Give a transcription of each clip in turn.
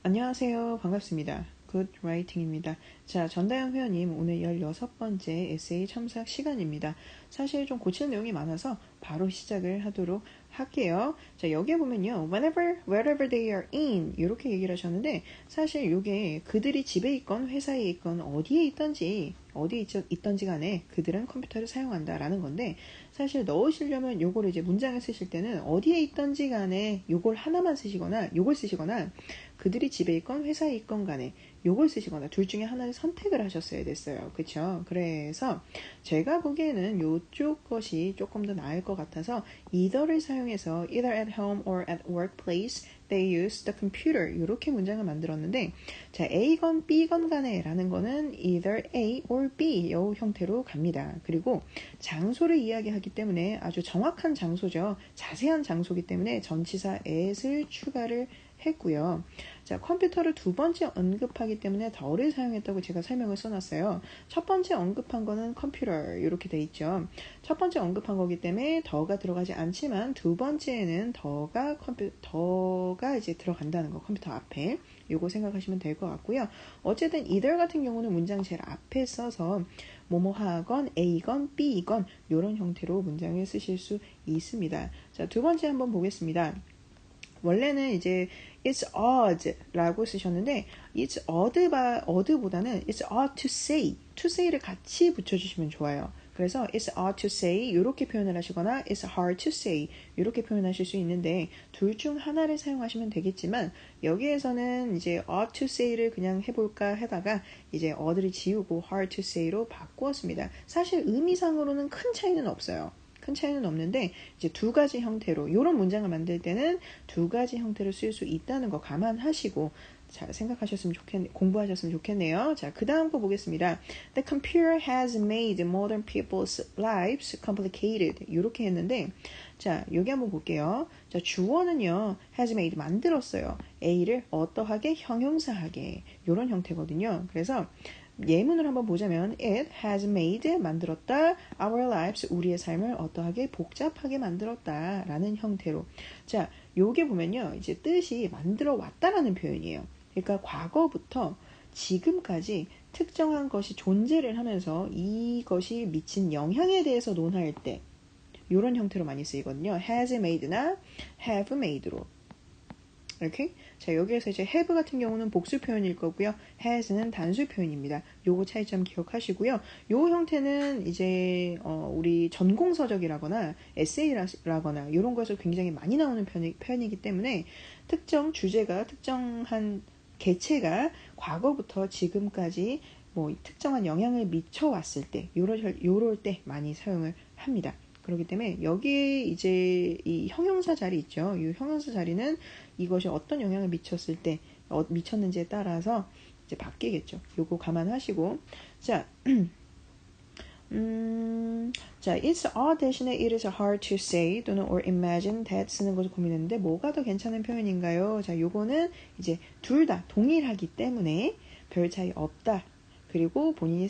안녕하세요. 반갑습니다. 굿 라이팅입니다. 자, 전다영 회원님 오늘 16번째 에세이 첨삭 시간입니다. 사실 좀 고칠 내용이 많아서 바로 시작을 하도록 할게요. 자, 여기에 보면요. whenever, wherever they are in 이렇게 얘기를 하셨는데 사실 이게 그들이 집에 있건 회사에 있건 어디에 있던지 간에 그들은 컴퓨터를 사용한다 라는 건데 사실 넣으시려면 요거를 이제 문장을 쓰실 때는 어디에 있던지 간에 요걸 하나만 쓰시거나 요걸 쓰시거나 그들이 집에 있건 회사에 있건 간에 요걸 쓰시거나 둘 중에 하나를 선택을 하셨어야 됐어요. 그쵸? 그래서 제가 보기에는 요쪽 것이 조금 더 나을 것 같아서 either를 사용해서 either at home or at workplace they use the computer 이렇게 문장을 만들었는데 자 A건 B건 간에 라는 거는 either A or B 요 형태로 갑니다. 그리고 장소를 이야기하기 때문에 아주 정확한 장소죠. 자세한 장소이기 때문에 전치사 at을 추가를 했고요. 자, 컴퓨터를 두 번째 언급하기 때문에 더를 사용했다고 제가 설명을 써놨어요. 첫 번째 언급한 거는 컴퓨터 이렇게 돼 있죠. 첫 번째 언급한 거기 때문에 더가 들어가지 않지만 두 번째에는 더가 이제 들어간다는 거 컴퓨터 앞에 요거 생각하시면 될 것 같고요. 어쨌든 either 같은 경우는 문장 제일 앞에 써서 뭐뭐 하건 A건 B건 이런 형태로 문장을 쓰실 수 있습니다. 자, 두 번째 한번 보겠습니다. 원래는 이제 it's odd 라고 쓰셨는데 it's odd보다는 it's odd to say를 같이 붙여주시면 좋아요. 그래서 it's odd to say 이렇게 표현을 하시거나 it's hard to say 이렇게 표현하실 수 있는데 둘 중 하나를 사용하시면 되겠지만 여기에서는 이제 ought to say를 그냥 해볼까 하다가 이제 odd를 지우고 hard to say로 바꾸었습니다. 사실 의미상으로는 큰 차이는 없어요. 큰 차이는 없는데 이제 두 가지 형태로 이런 문장을 만들 때는 두 가지 형태로 쓸 수 있다는 거 감안하시고 잘 공부하셨으면 좋겠네요. 자, 그 다음 거 보겠습니다. The computer has made modern people's lives complicated. 이렇게 했는데 자, 여기 한번 볼게요. 자, 주어는요, has made 만들었어요. A를 어떠하게 형용사하게 이런 형태거든요. 그래서 예문을 한번 보자면 It has made 만들었다 our lives 우리의 삶을 어떠하게 복잡하게 만들었다 라는 형태로 자 요게 보면요 이제 뜻이 만들어 왔다라는 표현이에요. 그러니까 과거부터 지금까지 특정한 것이 존재를 하면서 이것이 미친 영향에 대해서 논할 때 이런 형태로 많이 쓰이거든요. has made나 have made로 이렇게 자 여기에서 이제 have 같은 경우는 복수 표현일 거고요. has는 단수 표현입니다. 요거 차이점 기억하시고요. 요 형태는 이제 우리 전공서적이라거나 에세이라거나 이런 거에서 굉장히 많이 나오는 표현이기 때문에 특정 주제가 특정한 개체가 과거부터 지금까지 뭐 특정한 영향을 미쳐왔을 때 요럴 때 많이 사용을 합니다. 그렇기 때문에 여기에 이제 이 형용사 자리 있죠. 이 형용사 자리는 이것이 어떤 영향을 미쳤을 때 미쳤는지에 따라서 이제 바뀌겠죠. 요거 감안하시고 자, 자, it's odd 대신에 it is hard to say 또는 or imagine that 쓰는 것을 고민했는데 뭐가 더 괜찮은 표현인가요? 자, 요거는 이제 둘 다 동일하기 때문에 별 차이 없다. 그리고 본인이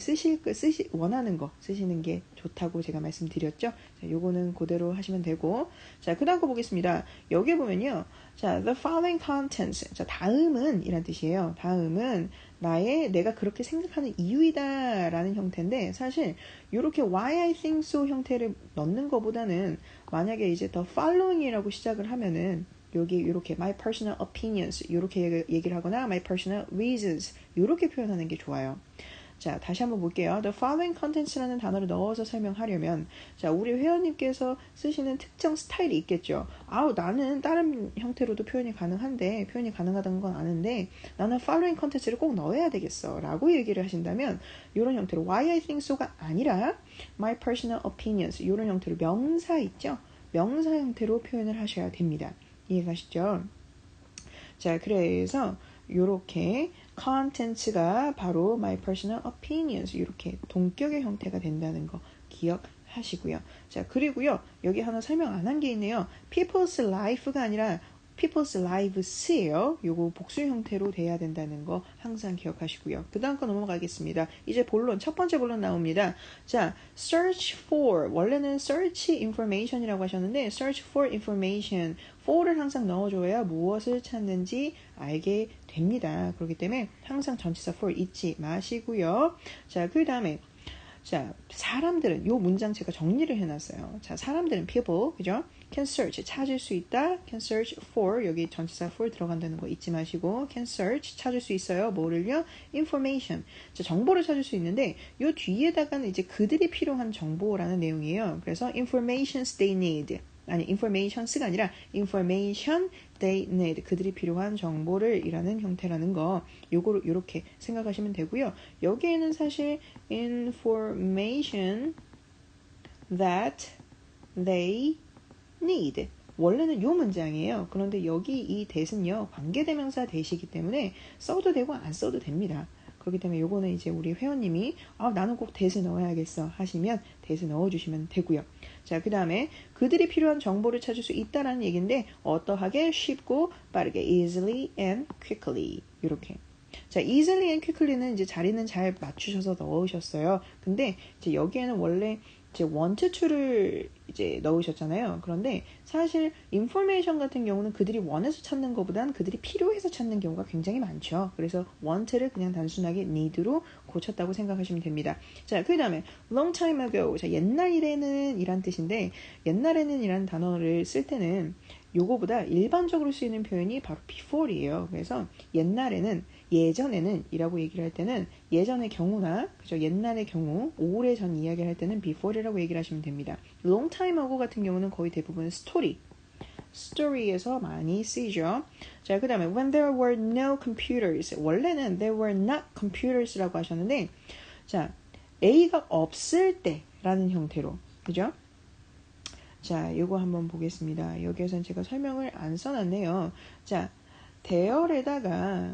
원하는 거 쓰시는 게 좋다고 제가 말씀드렸죠. 자, 요거는 그대로 하시면 되고. 자, 그 다음 거 보겠습니다. 여기 보면요. 자, the following contents. 자, 다음은 이란 뜻이에요. 다음은 내가 그렇게 생각하는 이유이다 라는 형태인데 사실 이렇게 why I think so 형태를 넣는 것보다는 만약에 이제 the following이라고 시작을 하면은 여기 이렇게 my personal opinions 이렇게 얘기를 하거나 my personal reasons 이렇게 표현하는 게 좋아요. 자, 다시 한번 볼게요. The following contents라는 단어를 넣어서 설명하려면 자, 우리 회원님께서 쓰시는 특정 스타일이 있겠죠. 나는 다른 형태로도 표현이 가능하다는 건 아는데 나는 following contents를 꼭 넣어야 되겠어 라고 얘기를 하신다면 이런 형태로 why I think so가 아니라 my personal opinions 이런 형태로 명사 있죠. 명사 형태로 표현을 하셔야 됩니다. 이해가시죠? 자, 그래서 요렇게 contents가 바로 my personal opinions 이렇게 동격의 형태가 된다는 거 기억하시고요. 자, 그리고요. 여기 하나 설명 안 한 게 있네요. people's life가 아니라 people's lives예요. 요거 복수 형태로 돼야 된다는 거 항상 기억하시고요. 그 다음 거 넘어가겠습니다. 이제 본론, 첫 번째 본론 나옵니다. 자, search for, 원래는 search information이라고 하셨는데 search for information, for를 항상 넣어줘야 무엇을 찾는지 알게 됩니다. 그렇기 때문에 항상 전치사 for 잊지 마시고요. 자, 그 다음에 자, 사람들은 요 문장 제가 정리를 해놨어요. 자, 사람들은 people, 그죠? can search, 찾을 수 있다. can search for, 여기 전치사 for 들어간다는 거 잊지 마시고 can search, 찾을 수 있어요. 뭐를요? information, 자, 정보를 찾을 수 있는데 요 뒤에다가는 이제 그들이 필요한 정보라는 내용이에요. 그래서 informations they need, 아니 informations가 아니라 information they need, 그들이 필요한 정보를 이라는 형태라는 거, 요거로 요렇게 생각하시면 되고요. 여기에는 사실 information that they need, 원래는 요 문장이에요. 그런데 여기 이 that은요 관계대명사 that이기 때문에 써도 되고 안 써도 됩니다. 그렇기 때문에 요거는 이제 우리 회원님이 나는 꼭 that을 넣어야겠어 하시면 that을 넣어주시면 되고요. 자, 그 다음에 그들이 필요한 정보를 찾을 수 있다라는 얘기인데 어떠하게, 쉽고 빠르게, easily and quickly, 이렇게. 자, easily and quickly는 이제 자리는 잘 맞추셔서 넣으셨어요. 근데 이제 여기에는 원래 이제 want to를 이제 넣으셨잖아요. 그런데 사실 information 같은 경우는 그들이 원해서 찾는 것보단 그들이 필요해서 찾는 경우가 굉장히 많죠. 그래서 want를 그냥 단순하게 need로 고쳤다고 생각하시면 됩니다. 자, 그 다음에 long time ago, 자, 옛날에는 이란 뜻인데 옛날에는 이란 단어를 쓸 때는 요거보다 일반적으로 쓰이는 표현이 바로 before이에요. 그래서 옛날에는, 예전에는 이라고 얘기를 할 때는 예전의 경우나, 그죠? 옛날의 경우, 오래전 이야기를 할 때는 before이라고 얘기를 하시면 됩니다. long time ago 같은 경우는 거의 대부분 story에서 많이 쓰이죠. 자, 그 다음에 when there were no computers, 원래는 there were not computers라고 하셨는데, 자, A가 없을 때라는 형태로, 그죠? 자, 요거 한번 보겠습니다. 여기에선 제가 설명을 안 써놨네요. 자, 대열에다가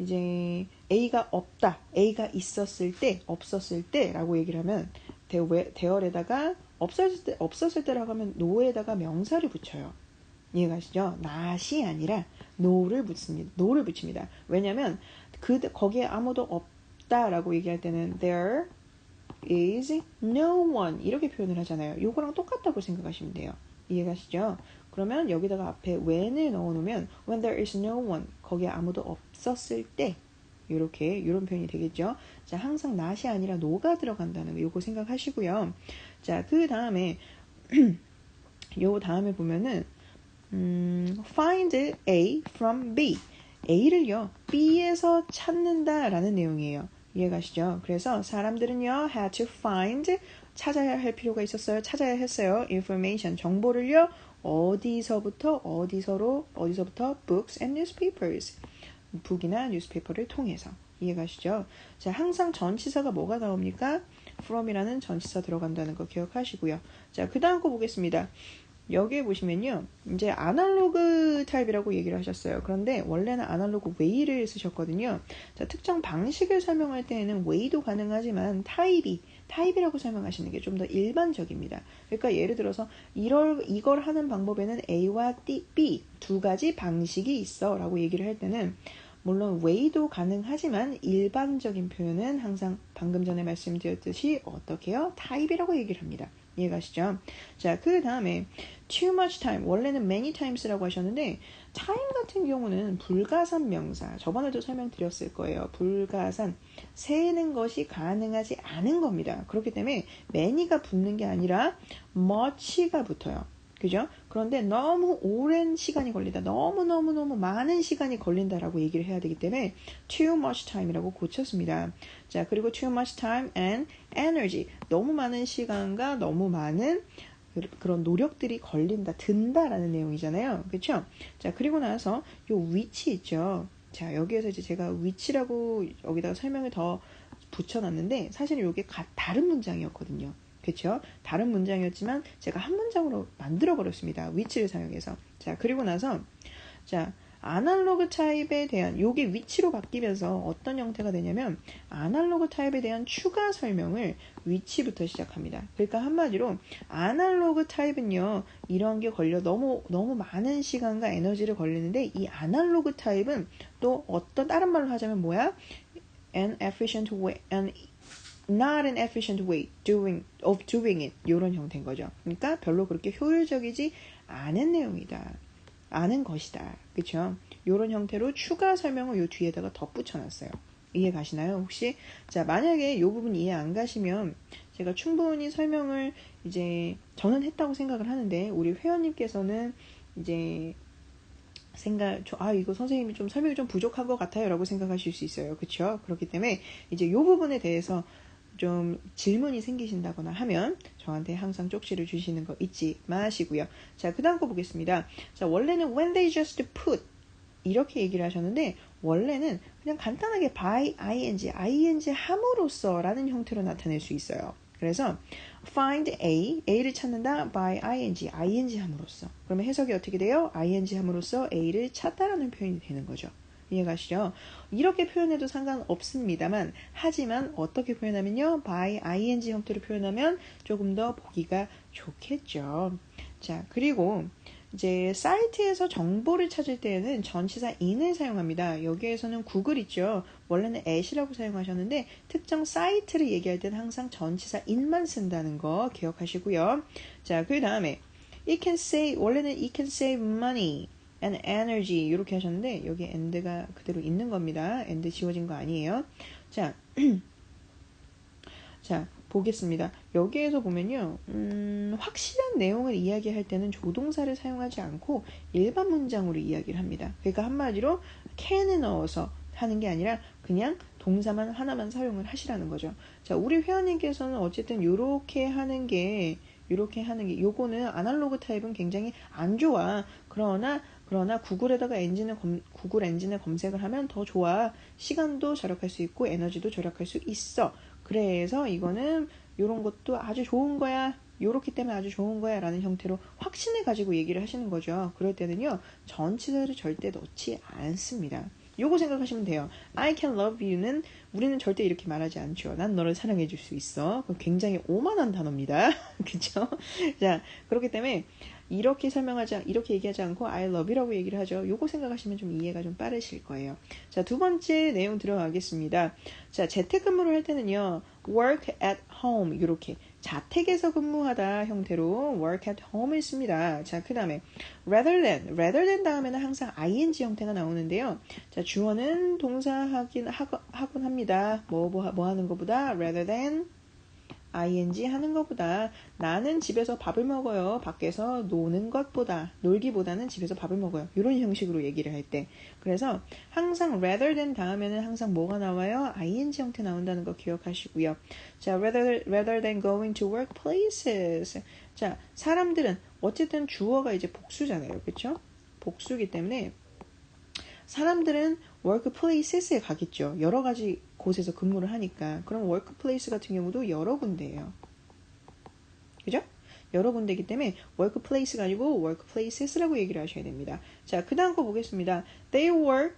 이제 A가 없다, A가 있었을 때, 없었을 때라고 얘기를 하면 대열에다가 없었을 때라고 하면 no에다가 명사를 붙여요. 이해가시죠? not이 아니라 no를 붙입니다. 왜냐면 거기에 아무도 없다라고 얘기할 때는 there is no one 이렇게 표현을 하잖아요. 요거랑 똑같다고 생각하시면 돼요. 이해가시죠? 그러면 여기다가 앞에 when을 넣어놓으면 when there is no one, 거기에 아무도 없었을 때, 이런 표현이 되겠죠. 자, 항상 not이 아니라 no가 들어간다는 거 요거 생각하시고요. 자, 그 다음에 요 다음에 보면은 find A from B, A를요 B에서 찾는다라는 내용이에요. 이해가시죠? 그래서 사람들은요 had to find, 찾아야 할 필요가 있었어요. 찾아야 했어요. information, 정보를요 어디서부터 books and newspapers, 북이나 뉴스페이퍼를 통해서. 이해가시죠? 자, 항상 전치사가 뭐가 나옵니까? from이라는 전치사 들어간다는 거 기억하시고요. 자, 그 다음 거 보겠습니다. 여기에 보시면요, 이제 아날로그 타입이라고 얘기를 하셨어요. 그런데 원래는 아날로그 way를 쓰셨거든요. 자, 특정 방식을 설명할 때에는 way도 가능하지만 타입이라고 설명하시는 게 좀 더 일반적입니다. 그러니까 예를 들어서 이걸 하는 방법에는 A와 B 두 가지 방식이 있어 라고 얘기를 할 때는 물론 way도 가능하지만 일반적인 표현은 항상 방금 전에 말씀드렸듯이 어떻게 해요? 타입이라고 얘기를 합니다. 이해가시죠? 자, 그 다음에 too much time, 원래는 many times라고 하셨는데 time 같은 경우는 불가산 명사, 저번에도 설명드렸을 거예요. 불가산, 세는 것이 가능하지 않은 겁니다. 그렇기 때문에 many가 붙는 게 아니라 much가 붙어요. 그죠? 그런데 너무 오랜 시간이 걸린다, 너무 많은 시간이 걸린다라고 얘기를 해야 되기 때문에 too much time이라고 고쳤습니다. 자, 그리고 too much time and energy, 너무 많은 시간과 너무 많은 그런 노력들이 걸린다, 든다라는 내용이잖아요. 그렇죠? 자, 그리고 나서 요 which 있죠. 자, 여기에서 이제 제가 which라고 여기다가 설명을 더 붙여놨는데 사실은 이게 다른 문장이었거든요. 그렇죠? 다른 문장이었지만 제가 한 문장으로 만들어 버렸습니다. which를 사용해서. 자, 그리고 나서 자, 아날로그 타입에 대한 요게 위치로 바뀌면서 어떤 형태가 되냐면 아날로그 타입에 대한 추가 설명을 위치부터 시작합니다. 그러니까 한마디로 아날로그 타입은요 이런 게 걸려 너무 많은 시간과 에너지를 걸리는데 이 아날로그 타입은 또 어떤 다른 말로 하자면 뭐야? An efficient way, not an efficient way of doing it 이런 형태인 거죠. 그러니까 별로 그렇게 효율적이지 않은 내용이다. 않은 것이다. 그쵸? 이런 형태로 추가 설명을 요 뒤에다가 덧붙여 놨어요. 이해 가시나요? 혹시? 자, 만약에 이 부분 이해 안 가시면 제가 충분히 설명을 이제 저는 했다고 생각을 하는데 우리 회원님께서는 이제 이거 선생님이 좀 설명이 좀 부족한 것 같아요 라고 생각하실 수 있어요. 그쵸? 그렇기 때문에 이제 이 부분에 대해서 좀 질문이 생기신다거나 하면 저한테 항상 쪽지를 주시는 거 잊지 마시고요. 자, 그 다음 거 보겠습니다. 자, 원래는 when they just put 이렇게 얘기를 하셨는데 원래는 그냥 간단하게 by ing 함으로써 라는 형태로 나타낼 수 있어요. 그래서 find A를 찾는다 by ing 함으로써. 그러면 해석이 어떻게 돼요? ing 함으로써 A를 찾다라는 표현이 되는 거죠. 이해가시죠? 이렇게 표현해도 상관없습니다만 하지만 어떻게 표현하면요? by ing 형태로 표현하면 조금 더 보기가 좋겠죠. 자, 그리고 이제 사이트에서 정보를 찾을 때에는 전치사 in을 사용합니다. 여기에서는 구글 있죠. 원래는 at이라고 사용하셨는데 특정 사이트를 얘기할 때는 항상 전치사 in만 쓴다는 거 기억하시고요. 자, 그 다음에 원래는 it can save money and energy 이렇게 하셨는데 여기 and가 그대로 있는 겁니다. and 지워진 거 아니에요. 자, 자 보겠습니다. 여기에서 보면요. 확실한 내용을 이야기할 때는 조동사를 사용하지 않고 일반 문장으로 이야기를 합니다. 그러니까 한마디로 can을 넣어서 하는 게 아니라 그냥 동사만 하나만 사용을 하시라는 거죠. 자, 우리 회원님께서는 어쨌든 요렇게 하는 게 요거는 아날로그 타입은 굉장히 안 좋아. 그러나 구글 엔진에 검색을 하면 더 좋아. 시간도 절약할 수 있고 에너지도 절약할 수 있어. 그래서 이거는 이런 것도 아주 좋은 거야. 요렇기 때문에 아주 좋은 거야 라는 형태로 확신을 가지고 얘기를 하시는 거죠. 그럴 때는요. 전치사를 절대 넣지 않습니다. 요거 생각하시면 돼요. I can love you는 우리는 절대 이렇게 말하지 않죠. 난 너를 사랑해 줄 수 있어. 그건 굉장히 오만한 단어입니다. 그쵸? 자, 그렇기 때문에 이렇게 얘기하지 않고 I love you라고 얘기를 하죠. 요거 생각하시면 좀 이해가 좀 빠르실 거예요. 자, 두 번째 내용 들어가겠습니다. 자, 재택근무를 할 때는요. work at home 이렇게 자택에서 근무하다 형태로 work at home을 씁니다. 자, 그 다음에 rather than 다음에는 항상 ing 형태가 나오는데요. 자, 주어는 동사 하긴 합니다. 뭐 하는 것보다 rather than ing 하는 것보다 나는 집에서 밥을 먹어요. 밖에서 놀기보다는 집에서 밥을 먹어요. 이런 형식으로 얘기를 할 때. 그래서 항상 rather than 다음에는 항상 뭐가 나와요? ing 형태 나온다는 거 기억하시고요. 자, rather than going to workplaces. 자, 사람들은 어쨌든 주어가 이제 복수잖아요. 그렇죠? 복수기 때문에 사람들은 workplaces에 가겠죠. 여러 가지 곳에서 근무를 하니까. 그럼 workplace 같은 경우도 여러 군데예요. 그죠? 여러 군데이기 때문에 workplace가 아니고 workplaces라고 얘기를 하셔야 됩니다. 자, 그 다음 거 보겠습니다. They work.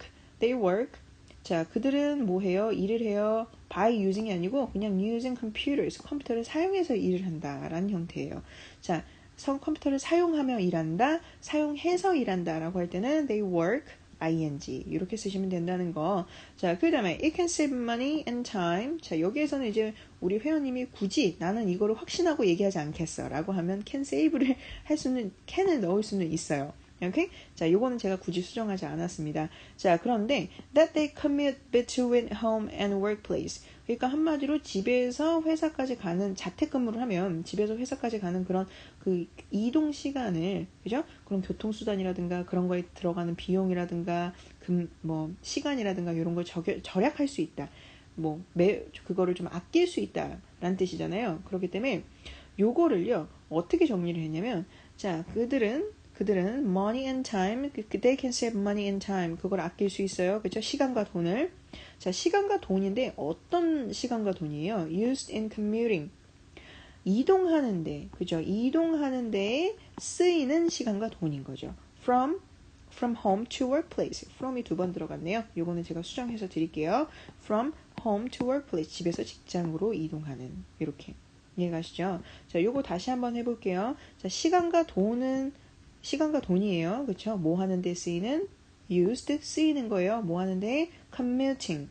자, 그들은 뭐 해요? 일을 해요. by using이 아니고 그냥 using computers. 컴퓨터를 사용해서 일을 한다라는 형태예요. 자, 컴퓨터를 사용하며 일한다, 사용해서 일한다 라고 할 때는 they work ing 이렇게 쓰시면 된다는 거. 자, 그 다음에 it can save money and time. 자, 여기에서는 이제 우리 회원님이 굳이 나는 이거를 확신하고 얘기하지 않겠어 라고 하면 can save를 can을 넣을 수는 있어요. 오케이? 자, 요거는 제가 굳이 수정하지 않았습니다. 자, 그런데 that they commute between home and workplace. 그러니까 한마디로 집에서 회사까지 가는 자택근무를 하면 집에서 회사까지 가는 그런 그 이동 시간을 그죠? 그런 교통수단이라든가 그런 거에 들어가는 비용이라든가 시간이라든가 이런 걸 절약할 수 있다. 그거를 좀 아낄 수 있다라는 뜻이잖아요. 그렇기 때문에 요거를요 어떻게 정리를 했냐면 자, 그들은 money and time, they can save money and time. 그걸 아낄 수 있어요. 그렇죠? 시간과 돈을. 자, 시간과 돈인데 어떤 시간과 돈이에요? used in commuting. 이동하는데, 그죠? 이동하는데 쓰이는 시간과 돈인 거죠. from from home to workplace. from이 두 번 들어갔네요. 요거는 제가 수정해서 드릴게요. from home to workplace. 집에서 직장으로 이동하는. 이렇게. 이해가시죠? 자, 요거 다시 한번 해볼게요. 자, 시간과 돈이에요. 그쵸? 뭐 하는데 쓰이는? used, 쓰이는 거예요. 뭐 하는데? commuting.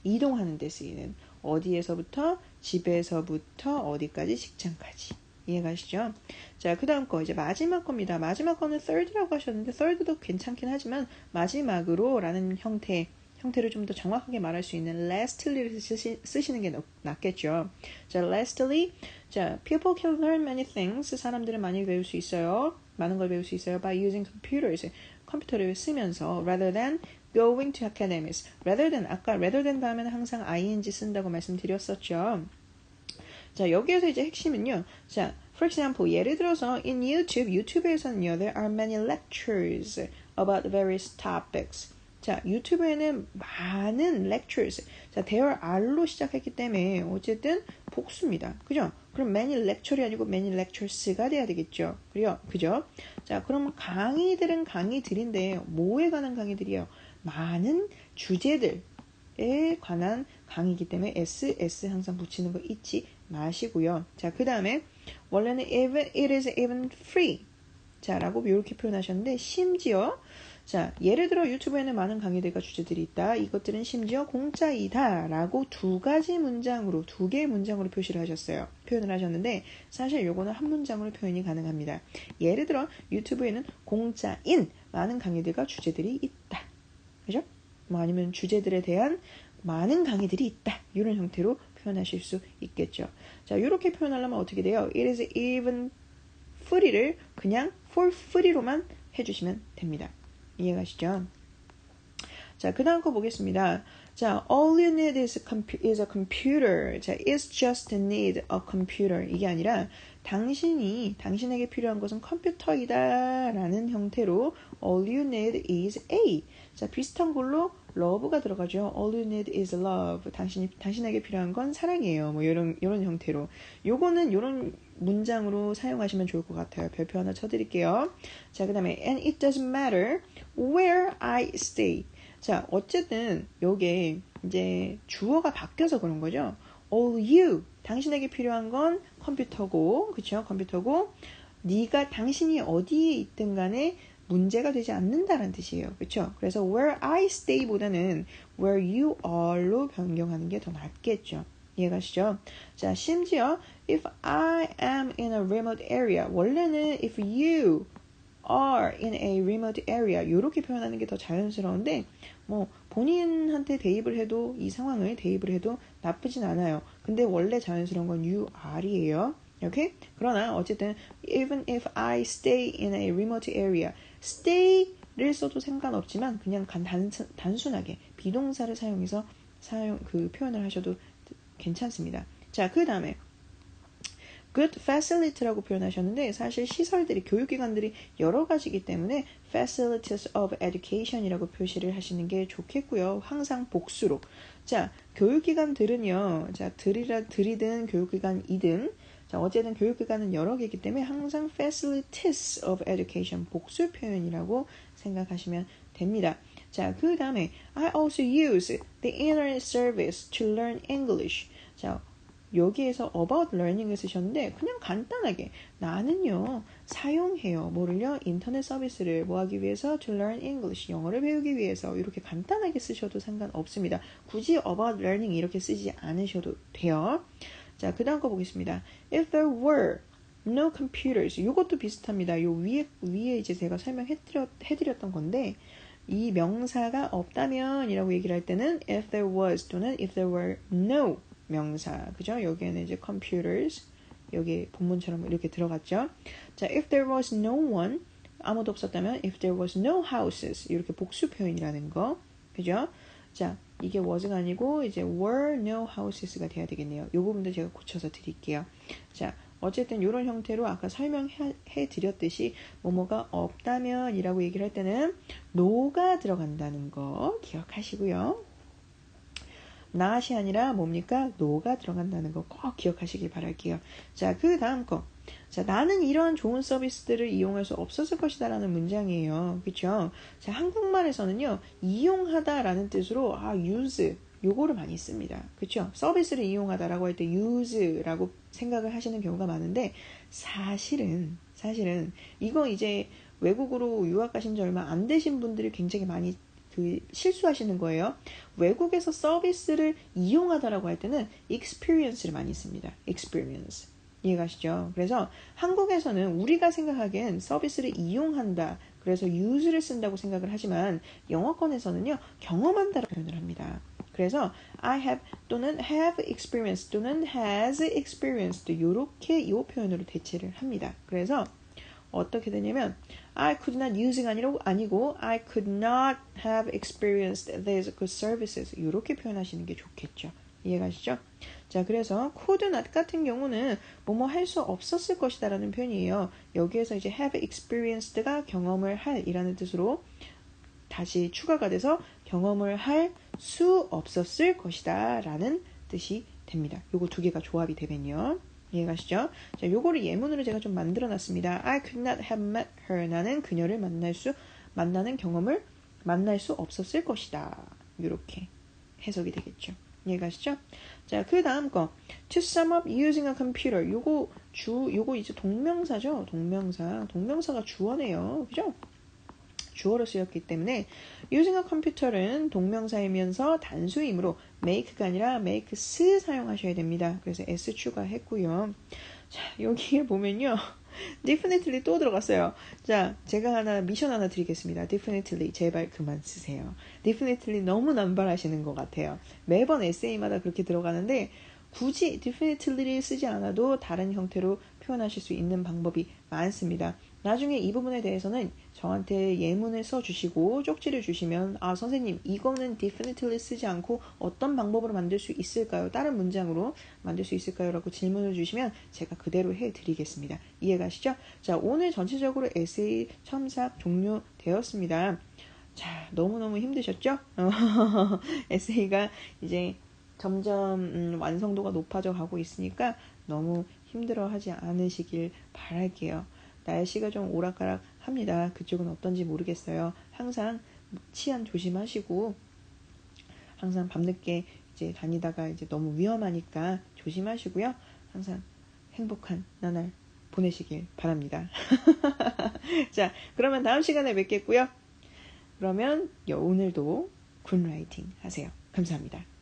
이동하는 데 쓰이는. 어디에서부터? 집에서부터 어디까지? 직장까지. 이해가시죠? 자, 그 다음 거 이제 마지막 겁니다. 마지막 거는 third라고 하셨는데 third도 괜찮긴 하지만 마지막으로 라는 형태를 좀 더 정확하게 말할 수 있는 lastly를 쓰시는 게 낫겠죠. 자, lastly. 자, people can learn many things. 사람들은 많이 배울 수 있어요. 많은 걸 배울 수 있어요. by using computers. 컴퓨터를 쓰면서 rather than going to academies. rather than 아까 rather than 다음에는 항상 ing 쓴다고 말씀드렸었죠. 자, 여기에서 이제 핵심은요. 자, for example, 예를 들어서 in 유튜브에서는요, there are many lectures about various topics. 자, 유튜브에는 많은 lectures. 자, there are로 시작했기 때문에 어쨌든 복수입니다. 그죠? 그럼 many lecture이 아니고 many lectures가 돼야 되겠죠. 그죠? 자, 그럼 강의들인데 뭐에 관한 강의들이요? 많은 주제들에 관한 강의이기 때문에 S 항상 붙이는 거 잊지 마시고요. 자, 그 다음에 원래는 it is even free. 자, 라고 이렇게 표현하셨는데 심지어 자, 예를 들어 유튜브에는 많은 강의들과 주제들이 있다. 이것들은 심지어 공짜이다. 라고 두 개의 문장으로 표현을 하셨는데 사실 요거는 한 문장으로 표현이 가능합니다. 예를 들어 유튜브에는 공짜인 많은 강의들과 주제들이 있다. 그죠? 뭐 아니면 주제들에 대한 많은 강의들이 있다. 이런 형태로 표현하실 수 있겠죠. 자, 이렇게 표현하려면 어떻게 돼요? It is even free를 그냥 for free로만 해주시면 됩니다. 이해가시죠? 자, 그 다음 거 보겠습니다. 자, all you need is a computer. 자, is just need a computer. 이게 아니라 당신에게 필요한 것은 컴퓨터이다 라는 형태로 all you need is a. 자, 비슷한 걸로 love가 들어가죠. all you need is love. 당신에게 필요한 건 사랑이에요. 뭐 이런 형태로. 요거는 이런 문장으로 사용하시면 좋을 것 같아요. 별표 하나 쳐드릴게요. 자, 그 다음에 and it doesn't matter where I stay. 자, 어쨌든 요게 이제 주어가 바뀌어서 그런 거죠. all you. 당신에게 필요한 건 컴퓨터고, 그쵸? 컴퓨터고, 당신이 어디에 있든 간에 문제가 되지 않는다는 뜻이에요. 그쵸? 그래서 where I stay 보다는 where you are로 변경하는 게 더 낫겠죠. 이해가시죠? 자, 심지어 if I am in a remote area 원래는 if you are in a remote area 이렇게 표현하는 게 더 자연스러운데 뭐 본인한테 대입을 해도 이 상황을 대입을 해도 나쁘진 않아요. 근데 원래 자연스러운 건 you are이에요. 오케이? 그러나 어쨌든 even if I stay in a remote area stay를 써도 상관없지만 그냥 단순하게 비동사를 사용해서 표현을 하셔도 괜찮습니다. 자, 그 다음에 good facility라고 표현하셨는데 사실 시설들이 교육기관들이 여러 가지이기 때문에 facilities of education이라고 표시를 하시는 게 좋겠고요. 항상 복수로. 자, 교육기관들은요. 자, 들이든 교육기관이든 자, 어쨌든 교육기관은 여러 개이기 때문에 항상 facilities of education 복수 표현이라고 생각하시면 됩니다. 자, 그 다음에 I also use the internet service to learn English. 자, 여기에서 about learning을 쓰셨는데 그냥 간단하게 나는요 사용해요. 뭐를요? 인터넷 서비스를 뭐 하기 위해서? to learn English. 영어를 배우기 위해서. 이렇게 간단하게 쓰셔도 상관없습니다. 굳이 about learning 이렇게 쓰지 않으셔도 돼요. 자, 그 다음 거 보겠습니다. If there were no computers. 이것도 비슷합니다. 요 위에 이제 제가 설명해드렸던 건데 이 명사가 없다면 이라고 얘기를 할 때는 if there was 또는 if there were no 명사. 그죠? 여기에는 이제 computers 여기 본문처럼 이렇게 들어갔죠. 자, if there was no one 아무도 없었다면 if there was no houses 이렇게 복수 표현이라는 거. 그죠? 자, 이게 was가 아니고 이제 were no houses가 돼야 되겠네요. 이 부분도 제가 고쳐서 드릴게요. 자, 어쨌든 이런 형태로 아까 설명해 드렸듯이 뭐뭐가 없다면 이라고 얘기를 할 때는 no가 들어간다는 거 기억하시고요. not이 아니라 뭡니까? no가 들어간다는 거 꼭 기억하시길 바랄게요. 자, 그 다음 거. 자, 나는 이런 좋은 서비스들을 이용할 수 없었을 것이다 라는 문장이에요. 그쵸? 자, 한국말에서는요, 이용하다 라는 뜻으로, use, 요거를 많이 씁니다. 그쵸? 서비스를 이용하다라고 할 때 use라고 생각을 하시는 경우가 많은데, 사실은, 이거 이제 외국으로 유학 가신 지 얼마 안 되신 분들이 굉장히 많이 실수하시는 거예요. 외국에서 서비스를 이용하다라고 할 때는 experience를 많이 씁니다. experience. 이해가시죠? 그래서 한국에서는 우리가 생각하기엔 서비스를 이용한다. 그래서 use를 쓴다고 생각을 하지만 영어권에서는요. 경험한다라고 표현을 합니다. 그래서 I have 또는 have experienced 또는 has experienced 이렇게 이 표현으로 대체를 합니다. 그래서 어떻게 되냐면 I could not using 아니고 I could not have experienced these good services 이렇게 표현하시는 게 좋겠죠. 이해가시죠? 자, 그래서 could not 같은 경우는 뭐뭐 할 수 없었을 것이다 라는 표현이에요. 여기에서 이제 have experienced가 경험을 할 이라는 뜻으로 다시 추가가 돼서 경험을 할 수 없었을 것이다 라는 뜻이 됩니다. 요거 두 개가 조합이 되면요. 이해가시죠? 자, 요거를 예문으로 제가 좀 만들어 놨습니다. I could not have met her. 나는 그녀를 만나는 경험을 만날 수 없었을 것이다. 이렇게 해석이 되겠죠. 이해가시죠? 자, 그 다음 거. To sum up using a computer. 요거 이제 동명사죠? 동명사가 주어네요. 그죠? 주어로 쓰였기 때문에 using a computer는 동명사이면서 단수이므로 make가 아니라 makes 사용하셔야 됩니다. 그래서 s 추가했고요. 자, 여기에 보면요. definitely 또 들어갔어요. 자, 제가 미션 하나 드리겠습니다. definitely 제발 그만 쓰세요. definitely 너무 남발하시는 것 같아요. 매번 에세이마다 그렇게 들어가는데 굳이 definitely를 쓰지 않아도 다른 형태로 표현하실 수 있는 방법이 많습니다. 나중에 이 부분에 대해서는 저한테 예문을 써주시고 쪽지를 주시면 선생님 이거는 definitely 쓰지 않고 어떤 방법으로 만들 수 있을까요? 다른 문장으로 만들 수 있을까요? 라고 질문을 주시면 제가 그대로 해드리겠습니다. 이해가시죠? 자, 오늘 전체적으로 에세이 첨삭 종료되었습니다. 자, 너무너무 힘드셨죠? 에세이가 이제 점점 완성도가 높아져 가고 있으니까 너무 힘들어하지 않으시길 바랄게요. 날씨가 좀 오락가락 합니다. 그쪽은 어떤지 모르겠어요. 항상 치안 조심하시고 항상 밤늦게 이제 다니다가 이제 너무 위험하니까 조심하시고요. 항상 행복한 나날 보내시길 바랍니다. 자, 그러면 다음 시간에 뵙겠고요. 그러면 오늘도 굿라이팅 하세요. 감사합니다.